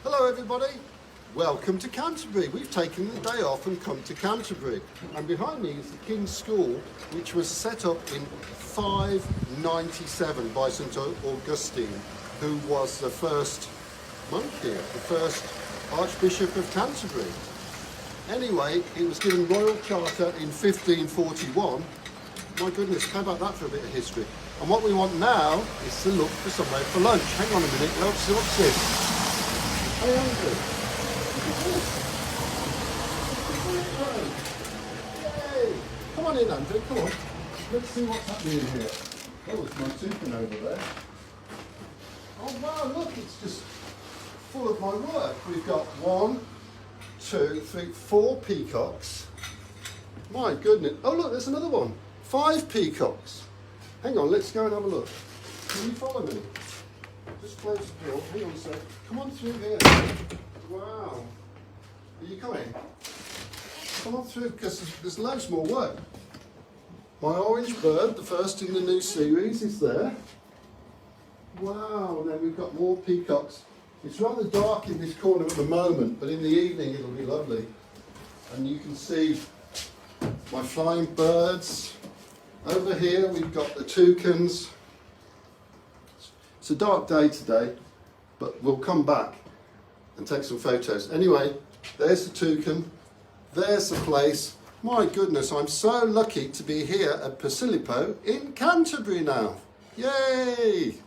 Hello everybody, welcome to Canterbury. We've taken the day off and come to Canterbury. And behind me is the King's School, which was set up in 597 by St Augustine, who was the first monk here, the first Archbishop of Canterbury. Anyway, it was given royal charter in 1541. My goodness, how about that for a bit of history? And what we want now is to look for somewhere for lunch. Hang on a minute, what's this? Hey, Andrew, look at this. Yay! Come on in, Andrew, come on. Let's see what's happening in here. Oh, there's my toucan over there. Oh wow, look, it's just full of my work. We've got 1, 2, 3, 4 peacocks. My goodness. Oh look, there's another one. 5 peacocks. Hang on, let's go and have a look. Can you follow me? Just close the door. Hang on a sec. Come on through here. Wow. Are you coming? Come on through, because there's loads more work. My orange bird, the first in the new series, is there. Wow, and then we've got more peacocks. It's rather dark in this corner at the moment, but in the evening it'll be lovely. And you can see my flying birds. Over here we've got the toucans. It's a dark day today, but we'll come back and take some photos. Anyway, there's the toucan, there's the place. My goodness, I'm so lucky to be here at Posillipo in Canterbury now. Yay!